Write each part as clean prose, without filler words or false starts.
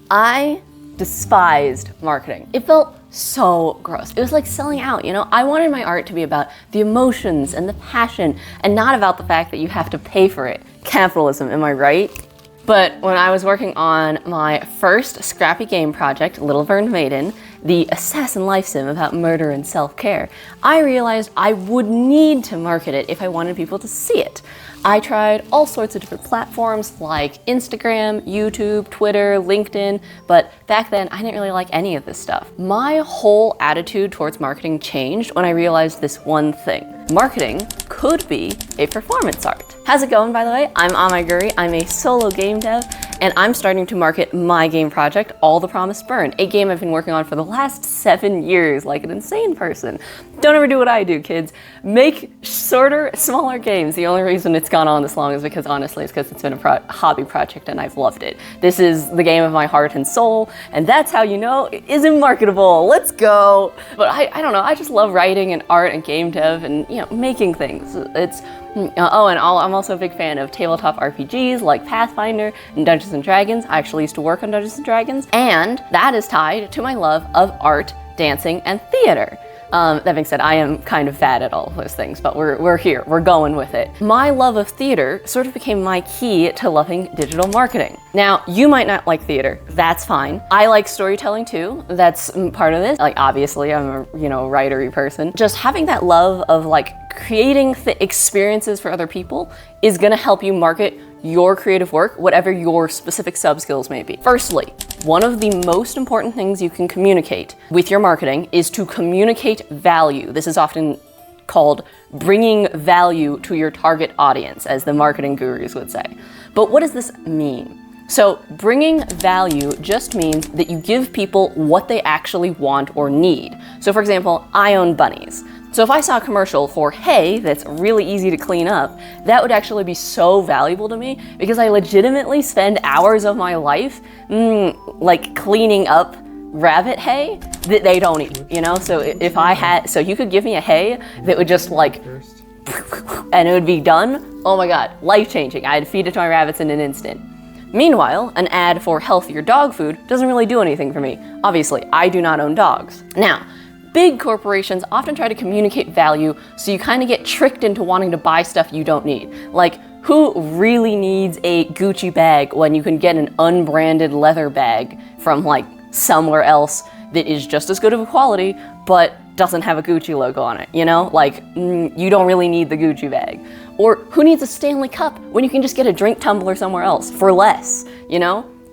I despised marketing. It felt so gross. It was like selling out, you know? I wanted my art to be about the emotions and the passion and not about the fact that you have to pay for it. Capitalism, am I right? But when I was working on my first scrappy game project, Little Vern Maiden, the assassin life sim about murder and self-care, I realized I would need to market it if I wanted people to see it. I tried all sorts of different platforms like Instagram, YouTube, Twitter, LinkedIn, but back then I didn't really like any of this stuff. My whole attitude towards marketing changed when I realized this one thing. Marketing could be a performance art. How's it going, by the way? I'm Amaguri, I'm a solo game dev, and I'm starting to market my game project, All the Promised Burn, a game I've been working on for the last 7 years like an insane person. Don't ever do what I do, kids. Make shorter, smaller games. The only reason it's gone on this long is because, honestly, it's because it's been a hobby project and I've loved it. This is the game of my heart and soul, and that's how you know it isn't marketable. Let's go. But I don't know, I just love writing and art and game dev and, you know, making things. I'm also a big fan of tabletop RPGs like Pathfinder and Dungeons & Dragons. I actually used to work on Dungeons & Dragons, and that is tied to my love of art, dancing, and theater. That being said, I am kind of bad at all of those things, but we're here, we're going with it. My love of theater sort of became my key to loving digital marketing. Now, you might not like theater, that's fine. I like storytelling too, that's part of this. Like, obviously, I'm a, writery person. Just having that love of like creating experiences for other people is gonna help you market your creative work, whatever your specific sub-skills may be. Firstly, one of the most important things you can communicate with your marketing is to communicate value. This is often called bringing value to your target audience, as the marketing gurus would say. But what does this mean? So bringing value just means that you give people what they actually want or need. So for example, I own bunnies. So if I saw a commercial for hay that's really easy to clean up, that would actually be so valuable to me because I legitimately spend hours of my life like cleaning up rabbit hay that they don't eat, So so you could give me a hay that would just like, and it would be done. Oh my God, life-changing. I'd feed it to my rabbits in an instant. Meanwhile, an ad for healthier dog food doesn't really do anything for me. Obviously, I do not own dogs. Now, big corporations often try to communicate value, so you kind of get tricked into wanting to buy stuff you don't need. Like, who really needs a Gucci bag when you can get an unbranded leather bag from like somewhere else that is just as good of a quality, but doesn't have a Gucci logo on it, Like, you don't really need the Gucci bag. Or who needs a Stanley Cup when you can just get a drink tumbler somewhere else for less,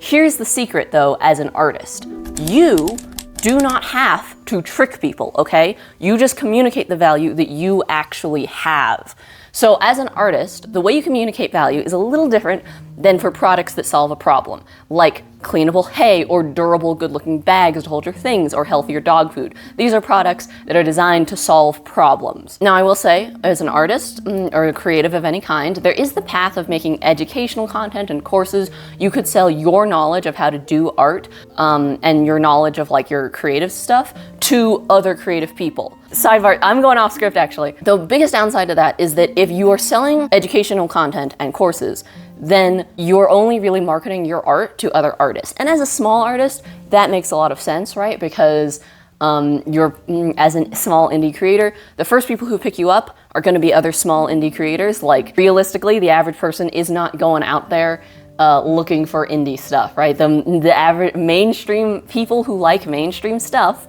Here's the secret though, as an artist. You do not have to trick people, okay? You just communicate the value that you actually have. So as an artist, the way you communicate value is a little different than for products that solve a problem, like cleanable hay or durable, good-looking bags to hold your things or healthier dog food. These are products that are designed to solve problems. Now, I will say, as an artist or a creative of any kind, there is the path of making educational content and courses. You could sell your knowledge of how to do art and your knowledge of like your creative stuff to other creative people. Sidebar, I'm going off script actually. The biggest downside to that is that if you are selling educational content and courses, then you're only really marketing your art to other artists. And as a small artist, that makes a lot of sense, right? Because you're, as a small indie creator, the first people who pick you up are gonna be other small indie creators. Like, realistically, the average person is not going out there looking for indie stuff, right? The average mainstream people who like mainstream stuff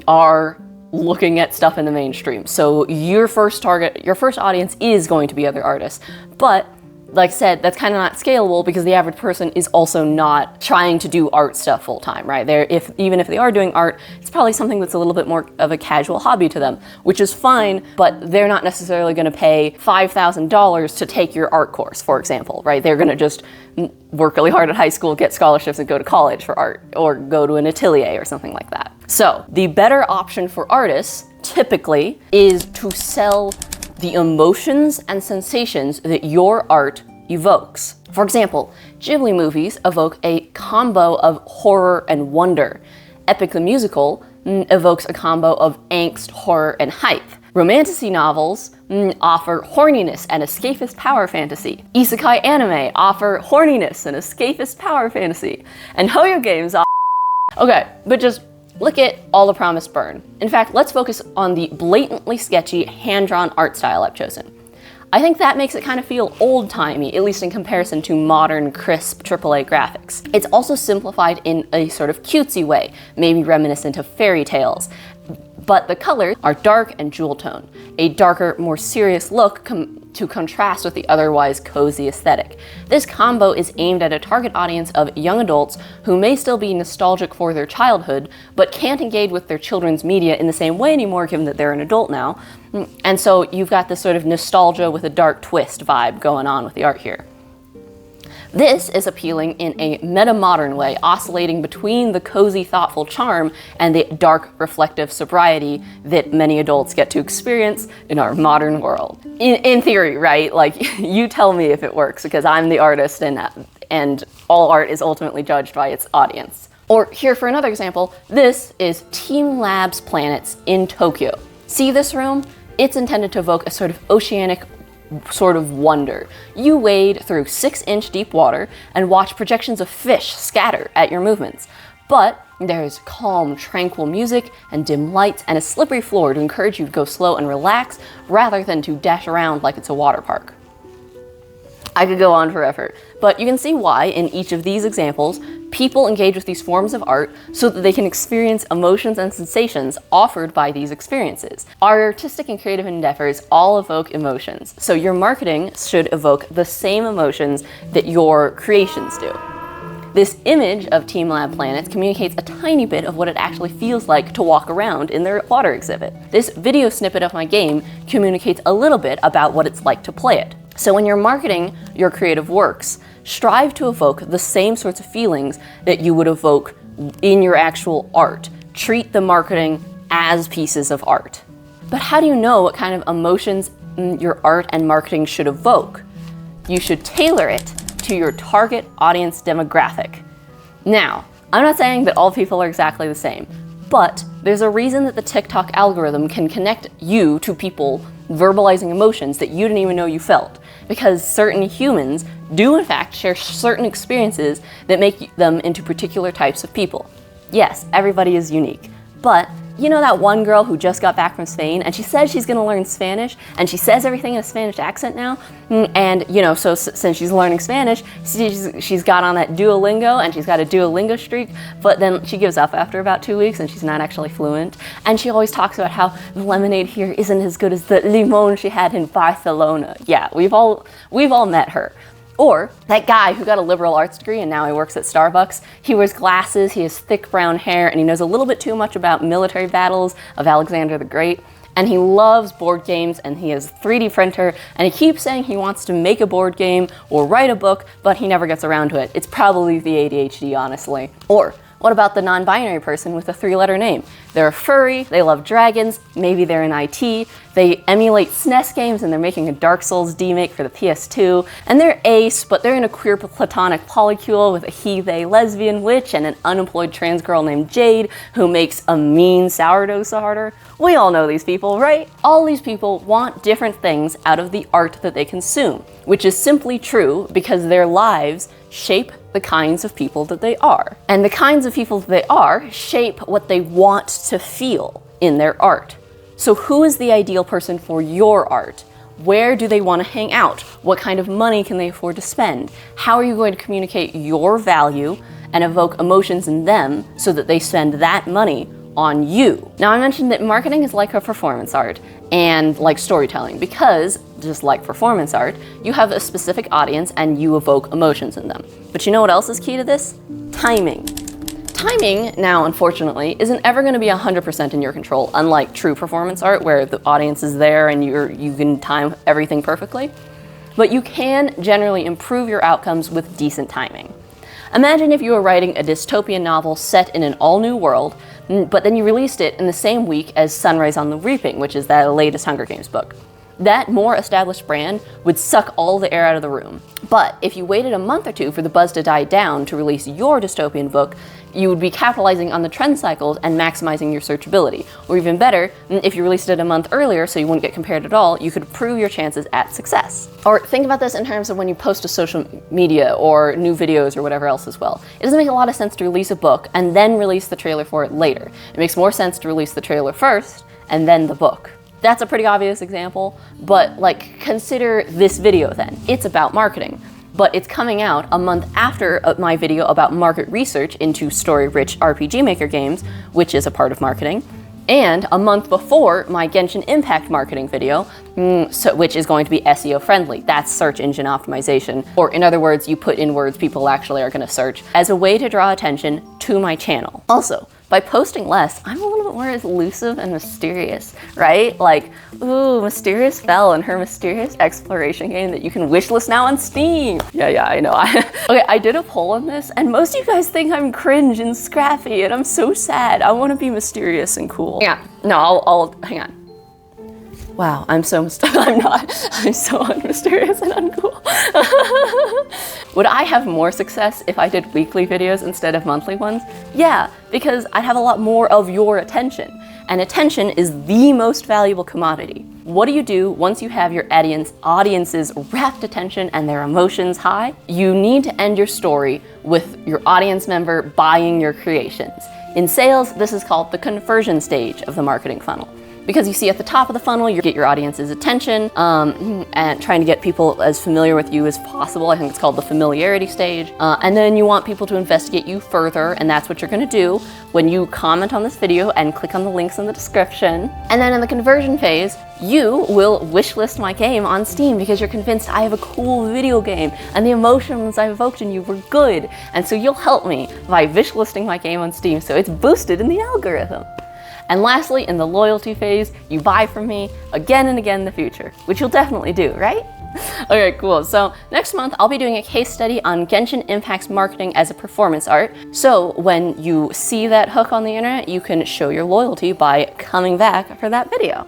are looking at stuff in the mainstream. So your first audience is going to be other artists. But like I said, that's kind of not scalable because the average person is also not trying to do art stuff full time, right? Even if they are doing art, it's probably something that's a little bit more of a casual hobby to them, which is fine, but they're not necessarily going to pay $5,000 to take your art course, for example, right? They're going to just work really hard at high school, get scholarships, and go to college for art, or go to an atelier or something like that. So the better option for artists typically is to sell the emotions and sensations that your art evokes. For example, Ghibli movies evoke a combo of horror and wonder. Epic the Musical evokes a combo of angst, horror, and hype. Romantasy novels offer horniness and escapist power fantasy. Isekai anime offer horniness and escapist power fantasy. And Hoyo games offer... Okay, but just look at all the promised burn. In fact, let's focus on the blatantly sketchy, hand-drawn art style I've chosen. I think that makes it kind of feel old-timey, at least in comparison to modern, crisp AAA graphics. It's also simplified in a sort of cutesy way, maybe reminiscent of fairy tales. But the colors are dark and jewel tone, a darker, more serious look to contrast with the otherwise cozy aesthetic. This combo is aimed at a target audience of young adults who may still be nostalgic for their childhood, but can't engage with their children's media in the same way anymore given that they're an adult now. And so you've got this sort of nostalgia with a dark twist vibe going on with the art here. This is appealing in a meta-modern way, oscillating between the cozy, thoughtful charm and the dark, reflective sobriety that many adults get to experience in our modern world. In theory, right? Like, you tell me if it works, because I'm the artist and all art is ultimately judged by its audience. Or here for another example, this is Team Lab's planets in Tokyo. See this room? It's intended to evoke a sort of oceanic sort of wonder. You wade through 6-inch deep water and watch projections of fish scatter at your movements. But there's calm, tranquil music and dim lights and a slippery floor to encourage you to go slow and relax rather than to dash around like it's a water park. I could go on forever, but you can see why in each of these examples, people engage with these forms of art so that they can experience emotions and sensations offered by these experiences. Our artistic and creative endeavors all evoke emotions, so your marketing should evoke the same emotions that your creations do. This image of Team Lab planets communicates a tiny bit of what it actually feels like to walk around in their water exhibit. This video snippet of my game communicates a little bit about what it's like to play it. So when you're marketing your creative works, strive to evoke the same sorts of feelings that you would evoke in your actual art. Treat the marketing as pieces of art. But how do you know what kind of emotions your art and marketing should evoke? You should tailor it to your target audience demographic. Now, I'm not saying that all people are exactly the same, but there's a reason that the TikTok algorithm can connect you to people verbalizing emotions that you didn't even know you felt. Because certain humans do in fact share certain experiences that make them into particular types of people. Yes, everybody is unique, but you know that one girl who just got back from Spain and she says she's gonna learn Spanish and she says everything in a Spanish accent now? And you know, so since she's learning Spanish, she's got on that Duolingo and she's got a Duolingo streak, but then she gives up after about 2 weeks and she's not actually fluent. And she always talks about how the lemonade here isn't as good as the limon she had in Barcelona. Yeah, we've all met her. Or that guy who got a liberal arts degree and now he works at Starbucks. He wears glasses, he has thick brown hair, and he knows a little bit too much about military battles of Alexander the Great. And he loves board games and he has a 3D printer and he keeps saying he wants to make a board game or write a book, but he never gets around to it. It's probably the ADHD, honestly. Or what about the non-binary person with a 3-letter name? They're a furry, they love dragons, maybe they're in IT, they emulate SNES games and they're making a Dark Souls remake for the PS2, and they're ace, but they're in a queer platonic polycule with a he-they lesbian witch and an unemployed trans girl named Jade who makes a mean sourdough starter. We all know these people, right? All these people want different things out of the art that they consume, which is simply true because their lives shape the kinds of people that they are. And the kinds of people that they are shape what they want to feel in their art. So who is the ideal person for your art? Where do they want to hang out? What kind of money can they afford to spend? How are you going to communicate your value and evoke emotions in them so that they spend that money on you? Now, I mentioned that marketing is like a performance art and like storytelling because, just like performance art, you have a specific audience and you evoke emotions in them. But you know what else is key to this? Timing. Timing, now unfortunately, isn't ever going to be 100% in your control, unlike true performance art where the audience is there and you can time everything perfectly. But you can generally improve your outcomes with decent timing. Imagine if you were writing a dystopian novel set in an all-new world, but then you released it in the same week as Sunrise on the Reaping, which is that latest Hunger Games book. that more established brand would suck all the air out of the room. But if you waited a month or two for the buzz to die down to release your dystopian book, you would be capitalizing on the trend cycles and maximizing your searchability. Or even better, if you released it a month earlier so you wouldn't get compared at all, you could improve your chances at success. Or think about this in terms of when you post to social media or new videos or whatever else as well. It doesn't make a lot of sense to release a book and then release the trailer for it later. It makes more sense to release the trailer first and then the book. That's a pretty obvious example, but like, consider this video then. It's about marketing, but it's coming out a month after my video about market research into story-rich RPG Maker games, which is a part of marketing, and a month before my Genshin Impact marketing video, which is going to be SEO friendly. That's search engine optimization. Or in other words, you put in words people actually are gonna search as a way to draw attention to my channel. Also, by posting less, I'm a little bit more elusive and mysterious, right? Like, ooh, Mysterious Belle and her mysterious exploration game that you can wishlist now on Steam. Yeah, I know. Okay, I did a poll on this, and most of you guys think I'm cringe and scrappy, and I'm so sad. I want to be mysterious and cool. Yeah, no, I'll hang on. Wow, I'm so I'm not. I'm so unmysterious and uncool. Would I have more success if I did weekly videos instead of monthly ones? Yeah, because I'd have a lot more of your attention. And attention is the most valuable commodity. What do you do once you have your audience's rapt attention and their emotions high? You need to end your story with your audience member buying your creations. In sales, this is called the conversion stage of the marketing funnel. Because you see at the top of the funnel, you get your audience's attention and trying to get people as familiar with you as possible. I think it's called the familiarity stage. And then you want people to investigate you further, and that's what you're gonna do when you comment on this video and click on the links in the description. And then in the conversion phase, you will wishlist my game on Steam because you're convinced I have a cool video game and the emotions I evoked in you were good. And so you'll help me by wishlisting my game on Steam so it's boosted in the algorithm. And lastly, in the loyalty phase, you buy from me again and again in the future, which you'll definitely do, right? Okay, cool. So next month, I'll be doing a case study on Genshin Impact's marketing as a performance art. So when you see that hook on the internet, you can show your loyalty by coming back for that video.